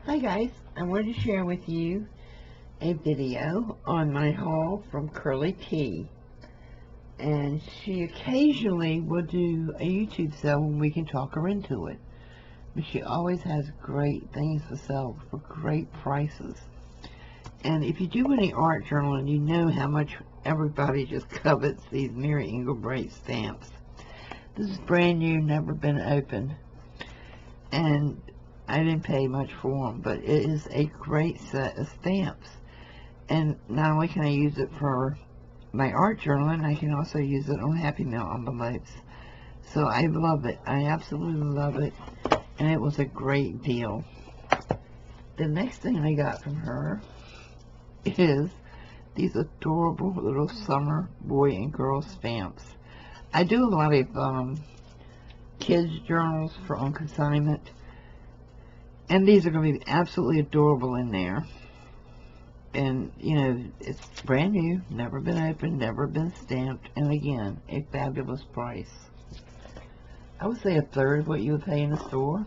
Hi guys, I wanted to share with you a video on my haul from Curly T. And she occasionally will do a YouTube sale when we can talk her into it. But she always has great things to sell for great prices. And if you do any art journaling, you know how much everybody just covets these Mary Engelbreit stamps. This is brand new, never been opened. And I didn't pay much for them, but it is a great set of stamps. And not only can I use it for my art journaling, I can also use it on Happy Mail envelopes. So I love it. I absolutely love it. And it was a great deal. The next thing I got from her is these adorable little summer boy and girl stamps. I do a lot of kids journals for on consignment. And these are going to be absolutely adorable in there. And, you know, it's brand new, never been opened, never been stamped, and again, a fabulous price. I would say a third of what you would pay in the store.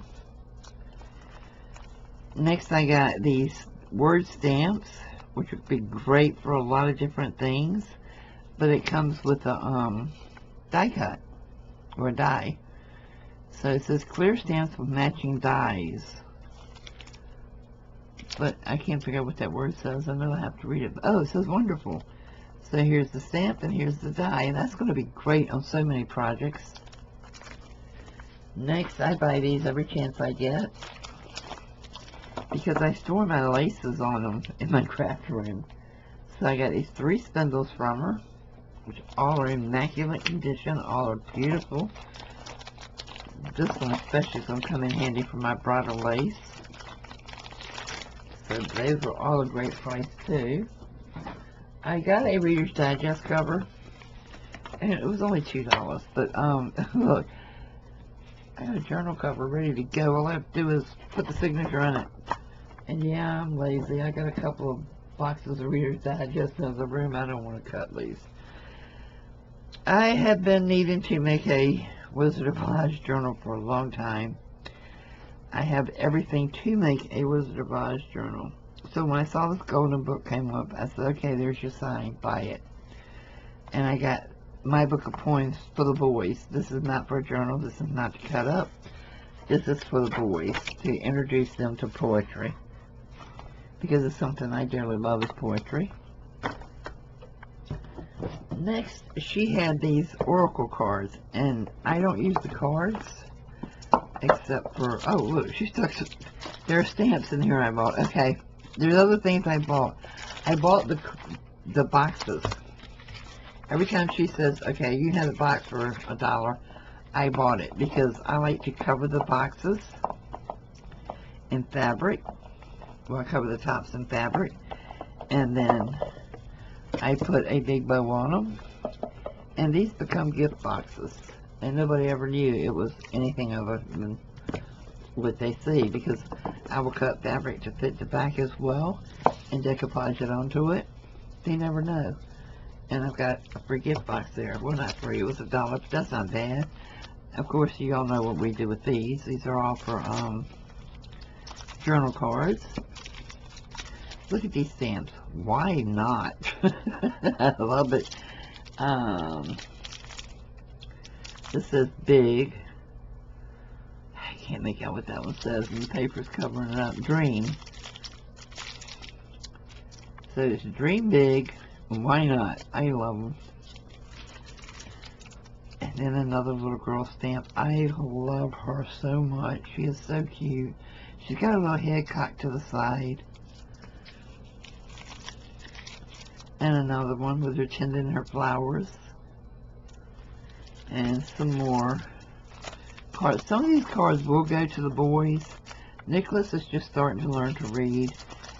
Next, I got these word stamps, which would be great for a lot of different things. But it comes with a die cut, or a die. So it says clear stamps with matching dies. But I can't figure out what that word says. I know I have to read it. Oh, it says wonderful. So here's the stamp and here's the die. And that's going to be great on so many projects. Next, I buy these every chance I get, because I store my laces on them in my craft room. So I got these 3 spindles from her, which all are in immaculate condition. All are beautiful. This one especially is going to come in handy for my bridal lace. So those were all a great price too. I got a Reader's Digest cover, and it was only $2. But look, I got a journal cover ready to go. All I have to do is put the signature on it. And yeah, I'm lazy. I got a couple of boxes of Reader's Digest in the room. I don't want to cut these. I have been needing to make a Wizard of Oz journal for a long time. I have everything to make a Wizard of Oz journal. So when I saw this golden book came up, I said, okay, there's your sign, buy it. And I got my book of poems for the boys. This is not for a journal. This is not to cut up. This is for the boys, to introduce them to poetry. Because it's something I dearly love, is poetry. Next, she had these oracle cards, and I don't use the cards. Except for, oh look, she stuck, there are stamps in here I bought. Okay, there's other things I bought. I bought the boxes. Every time she says, okay, you can have the box for $1, I bought it. Because I like to cover the boxes in fabric. Well, I cover the tops in fabric. And then I put a big bow on them. And these become gift boxes. And nobody ever knew it was anything other than what they see, because I will cut fabric to fit the back as well and decoupage it onto it. They never know. And I've got a free gift box there. Well, not free, it was $1, but that's not bad. Of course, you all know what we do with these. These are all for journal cards. Look at these stamps. Why not? I love it. This says big. I can't make out what that one says, and the paper's covering it up. Dream. So it's dream big. Why not? I love them. And then another little girl stamp. I love her so much. She is so cute. She's got a little head cocked to the side. And another one with her tending her flowers. And some more cards. Some of these cards will go to the boys. Nicholas is just starting to learn to read,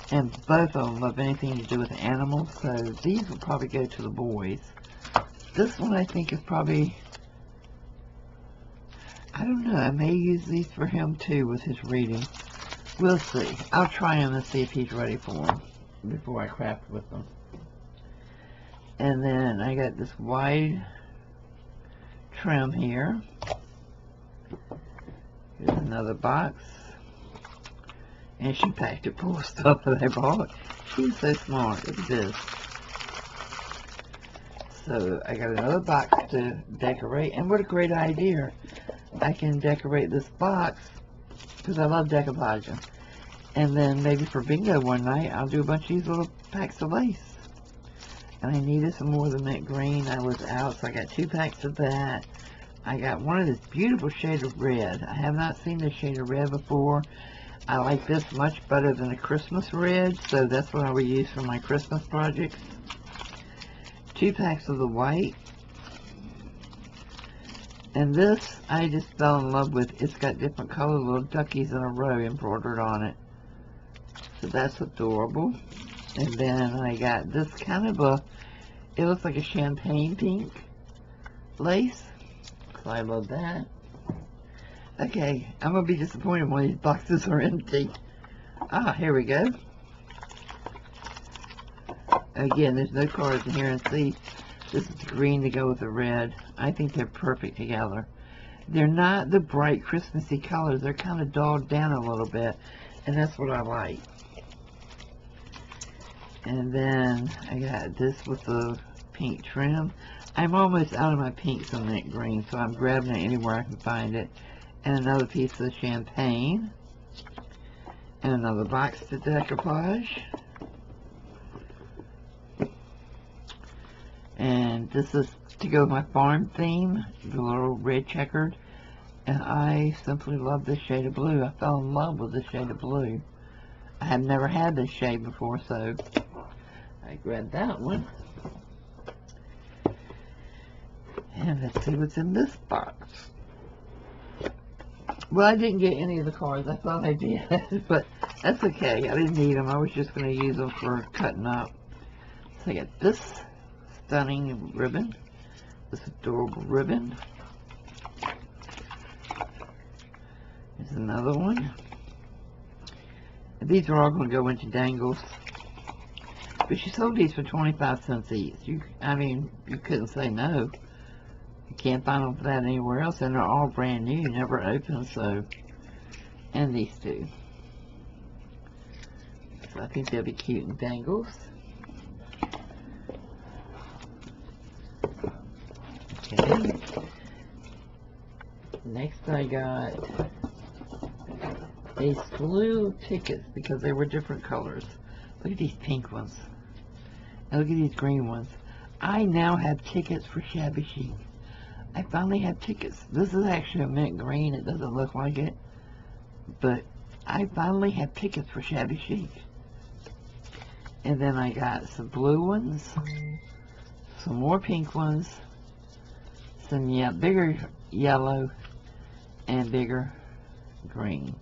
and both of them love anything to do with animals, so these will probably go to the boys. This one I think is probably, I don't know, I may use these for him too with his reading. We'll see. I'll try him and see if he's ready for them before I craft with them. And then I got this wide trim here. Here's another box. And she packed it full of stuff that I bought. She's so smart. Look at this. So I got another box to decorate. And what a great idea. I can decorate this box because I love decoupaging. And then maybe for bingo one night, I'll do a bunch of these little packs of lace. And I needed some more of the mint green. I was out, so I got 2 packs of that. I got one of this beautiful shade of red. I have not seen this shade of red before. I like this much better than a Christmas red, so that's what I will use for my Christmas projects. 2 packs of the white. And this, I just fell in love with. It's got different colored little duckies in a row embroidered on it. So that's adorable. And then I got this kind of a, it looks like a champagne pink lace. So I love that. Okay, I'm going to be disappointed when these boxes are empty. Ah, here we go. Again, there's no cards in here, and see, this is the green to go with the red. I think they're perfect together. They're not the bright Christmassy colors. They're kind of dulled down a little bit, and that's what I like. And then I got this with the pink trim. I'm almost out of my pinks and mint green, so I'm grabbing it anywhere I can find it. And another piece of champagne. And another box to decoupage. And this is to go with my farm theme, the little red checkered. And I simply love this shade of blue. I fell in love with this shade of blue. I have never had this shade before, so I grabbed that one. And let's see what's in this box. Well, I didn't get any of the cards. I thought I did, but that's okay. I didn't need them. I was just going to use them for cutting up. So I got this stunning ribbon, this adorable ribbon. There's another one. And these are all going to go into dangles. But she sold these for 25 cents each. I mean, you couldn't say no. You can't find them for that anywhere else, and they're all brand new, never opened, so. And these two. So I think they'll be cute in dangles. Okay. Next I got these blue tickets because they were different colors. Look at these pink ones. And look at these green ones. I now have tickets for Shabby Chic. I finally have tickets. This is actually a mint green. It doesn't look like it. But I finally have tickets for Shabby Chic. And then I got some blue ones. Some more pink ones. Some bigger yellow. And bigger green.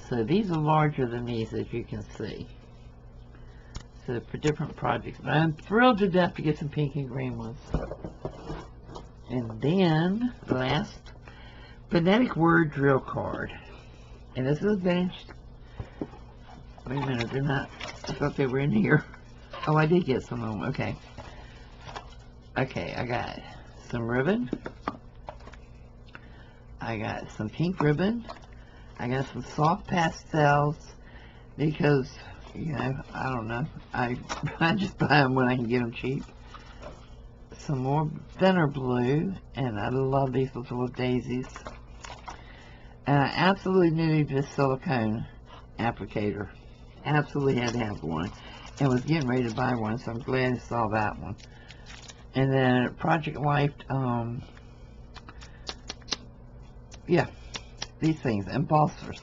So these are larger than these, as you can see. So for different projects. But I'm thrilled to death to get some pink and green ones. And then, last, phonetic word drill card. And this is finished. Wait a minute, they're not, I thought they were in here. Oh, I did get some of them, okay. Okay, I got some ribbon. I got some pink ribbon. I got some soft pastels because, you know, I don't know. I just buy them when I can get them cheap. Some more thinner blue, and I love these little daisies. And I absolutely needed this silicone applicator. Absolutely had to have one. And was getting ready to buy one, so I'm glad I saw that one. And then Project Life, yeah, these things, Embossers.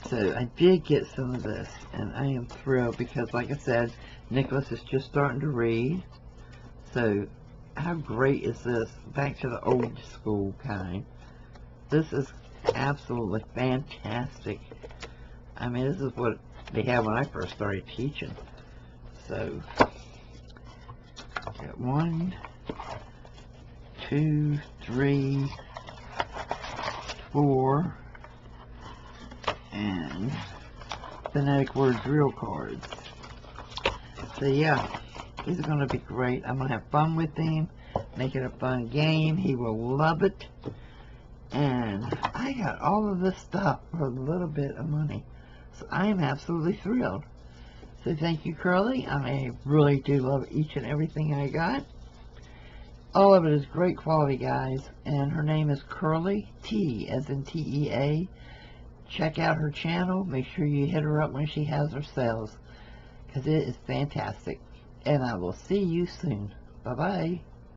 So I did get some of this, and I am thrilled because, like I said, Nicholas is just starting to read. So how great is this? Back to the old school kind. This is absolutely fantastic. I mean, this is what they had when I first started teaching. So, got 1, 2, 3, 4, and phonetic word drill cards. So yeah, these are going to be great. I'm going to have fun with him, make it a fun game. He will love it. And I got all of this stuff for a little bit of money. So I am absolutely thrilled. So thank you, Curly. I really do love each and everything I got. All of it is great quality, guys. And her name is Curly T, as in T-E-A. Check out her channel. Make sure you hit her up when she has her sales, because it is fantastic. And I will see you soon. Bye-bye.